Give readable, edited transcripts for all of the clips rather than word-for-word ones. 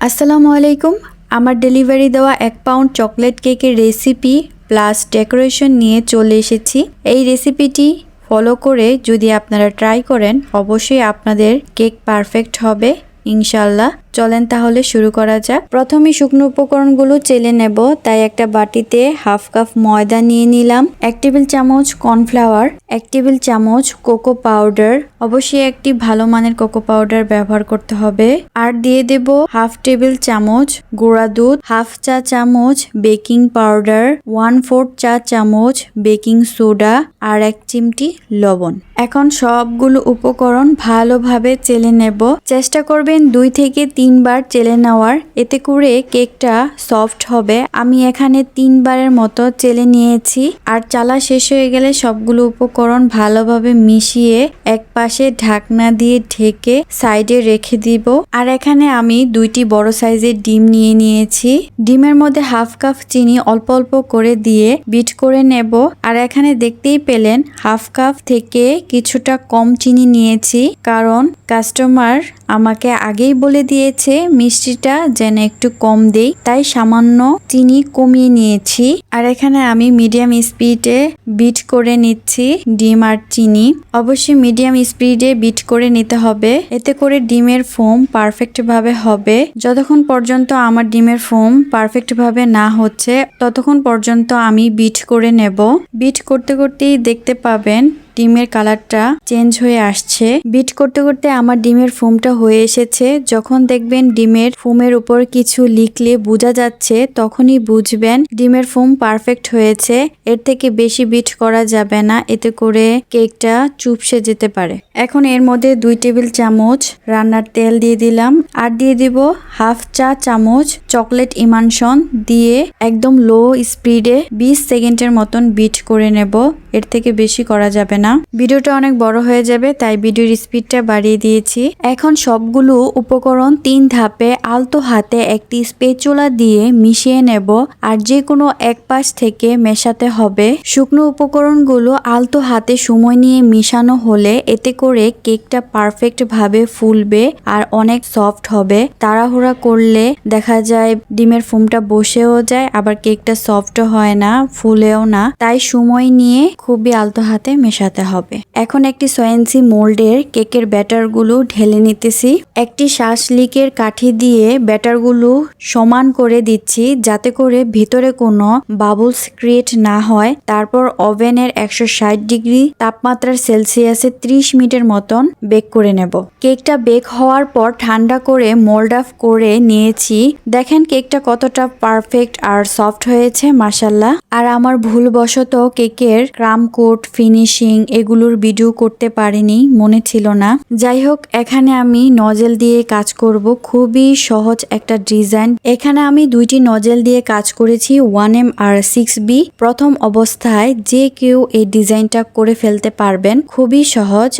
আসসালামু আলাইকুম। আমার ডেলিভারি দেওয়া 1 পাউন্ড চকলেট কেকের রেসিপি প্লাস ডেকোরেশন নিয়ে চলে এসেছি। এই রেসিপিটি ফলো করে যদি আপনারা ট্রাই করেন অবশ্যই আপনাদের কেক পারফেক্ট হবে ইনশাল্লাহ। চলেন তাহলে শুরু করা যাক। প্রথমে শুকনো উপকরণগুলো চেলে নেব, তাই একটা বাটিতে হাফ কাপ ময়দা নিয়ে নিলাম, 1 টেবিল চামচ কর্নফ্লাওয়ার, 1 টেবিল চামচ কোকো পাউডার, অবশ্যই একটি ভালো মানের কোকো পাউডার ব্যবহার করতে হবে। আর দিয়ে দেব হাফ টেবিল চামচ গুঁড়া দুধ, হাফ চা চামচ বেকিং পাউডার, 1/4 চা চামচ বেকিং সোডা আর 1 চিমটি লবণ। এখন সবগুলো উপকরণ ভালোভাবে চেলে নেব। চেষ্টা করবেন 2 থেকে 3 বার চেলে নেওয়ার, এতে করে কেকটা সফট হবে। আমি এখানে 3 বারের মতো চেলে নিয়েছি। আর চালা শেষ হয়ে গেলে সবগুলো উপকরণ ভালোভাবে মিশিয়ে এক পাশে ঢাকনা দিয়ে ঢেকে সাইডে রেখে দিব। আর এখানে আমি 2টি বড় সাইজের ডিম নিয়ে নিয়েছি। ডিমের মধ্যে হাফ কাপ চিনি অল্প অল্প করে দিয়ে বিট করে নেব। আর এখানে দেখতেই পেলেন হাফ কাপ থেকে কিছুটা কম চিনি নিয়েছি, কারণ কাস্টমার আমাকে আগেই বলে দিয়েছে মিষ্টিটা যেন একটু কম দেই, তাই সামান্য চিনি কমিয়ে নিয়েছি। আর এখানে আমি মিডিয়াম স্পিডে বিট করে নিচ্ছি ডিম আর চিনি। অবশ্যই মিডিয়াম স্পিডে বিট করে নিতে হবে, এতে করে ডিমের ফোম পারফেক্ট ভাবে হবে। যতক্ষণ পর্যন্ত আমার ডিমের ফোম পারফেক্ট ভাবে না হচ্ছে ততক্ষণ পর্যন্ত আমি বিট করে নেব। বিট করতে করতেই দেখতে পাবেন ডিমের কালারটা চেঞ্জ হয়ে আসছে। বিট করতে করতে আমার ডিমের ফোমটা হয়ে এসেছে। যখন দেখবেন ডিমের ফোমের উপর কিছু লিখলে বোঝা যাচ্ছে তখনই বুঝবেন ডিমের ফোম পারফেক্ট হয়েছে। এর থেকে বেশি বিট করা যাবে না, এতে করে কেকটা চুপসে যেতে পারে। এখন এর মধ্যে 2 টেবিল চামচ রান্নার তেল দিয়ে দিলাম, আর দিয়ে দিব হাফ চা চামচ চকলেট ইমানশন দিয়ে একদম লো স্পিডে 20 সেকেন্ডের মতন বিট করে নেব। এর থেকে বেশি করা যাবে না, ভিডিওটা অনেক বড় হয়ে যাবে, তাই ভিডিওর স্পিডটা বাড়িয়ে দিয়েছি। এখন সবগুলো উপকরণ 3 ধাপে আলতো হাতে একটি স্প্যাচুলা দিয়ে মিশিয়ে নেব। আর যে কোনো এক পাশ থেকে মেশাতে হবে। শুকনো উপকরণগুলো আলতো হাতে সময় নিয়ে মিশানো হলে এতে করে কেকটা পারফেক্ট ভাবে ফুলবে আর অনেক সফট হবে। তাড়াহুড়া করলে দেখা যায় ডিমের ফোমটা বসেও যায়, আবার কেকটা সফটও হয় না, ফুলেও না, তাই সময় নিয়ে খুবই আলতো হাতে মেশাতে হবে। এখন একটি 6 ইঞ্চি মোল্ডের কেকের ব্যাটারগুলো ঢেলে নিতেছি। একটি শাঁসলিকের কাঠি দিয়ে ব্যাটারগুলো সমান করে দিচ্ছি যাতে করে ভিতরে কোনো বাবলস ক্রিয়েট না হয়। তারপর ওভেনের 160 ডিগ্রি তাপমাত্রার সেলসিয়াসে 30 মিনিটের মতন বেক করে নেব। কেকটা বেক হওয়ার পর ঠান্ডা করে মোল্ড অফ করে নিয়েছি। দেখেন কেকটা কতটা পারফেক্ট আর সফট হয়েছে মাশাআল্লাহ। আর আমার ভুলবশত কেকের ক্রাম কোট ফিনিশিং এগুলোর ভিডিও করতে পারিনি, মনে ছিল না। যাই হোক, এখানে আমি নজেল দিয়ে কাজ করব। খুবই সহজ একটা ডিজাইন। এখানে আমি 2টি নজেল দিয়ে কাজ করেছি, 1M আর 6B। প্রথম অবস্থায় যে কেউ এই ডিজাইনটা করে ফেলতে পারবেন, খুবই সহজ।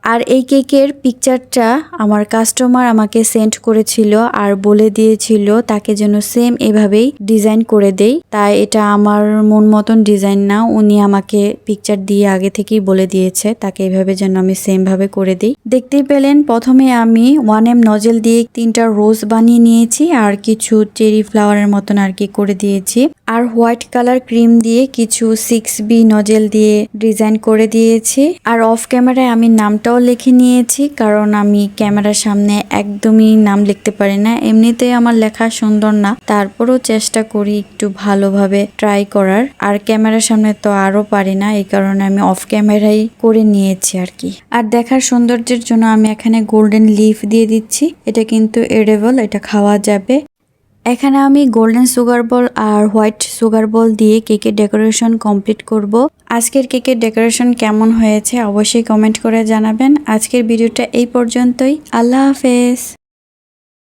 আর এই কেকের পিকচারটা আমার কাস্টমার আমাকে সেন্ড করেছিল আর বলে দিয়েছিল তাকে যেন সেম এভাবেই ডিজাইন করে দেই। তাই এটা আমার মন মতন ডিজাইন না, উনি আমাকে পিকচার দিয়ে আগে থেকেই বলে দিয়েছে তাকে এইভাবে যেন আমি সেম ভাবে করে দিই। দেখতেই পেলেন প্রথমে আমি 1M নজেল দিয়ে 3টা রোজ বানিয়ে নিয়েছি আর কিছু চেরি ফ্লাওয়ারের মতন আর কি করে দিয়েছি। আর হোয়াইট কালার ক্রিম দিয়ে কিছু 6B নজেল দিয়ে ডিজাইন করে দিয়েছি। আর অফ ক্যামেরায় আমি নামটাও লিখে নিয়েছি, কারণ আমি ক্যামেরার সামনে একদমই নাম লিখতে পারি না। এমনিতে আমার লেখা সুন্দর না, তারপরও চেষ্টা করি একটু ভালোভাবে ট্রাই করার। আর ক্যামেরার সামনে তো আরো পারি না, এই কারণে আমি অফ ক্যামেরাই করে নিয়েছি আর কি। আর দেখার সৌন্দর্যের জন্য আমি এখানে গোল্ডেন লিফ দিয়ে দিচ্ছি। এটা কিন্তু এডিবল, এটা খাওয়া যাবে। এখানে আমি গোল্ডেন সুগার বল আর হোয়াইট সুগার বল দিয়ে কেকের ডেকোরেশন কমপ্লিট করব। আজকের কেকের ডেকোরেশন কেমন হয়েছে অবশ্যই কমেন্ট করে জানাবেন। আজকের ভিডিওটা এই পর্যন্তই। আল্লাহ হাফেজ।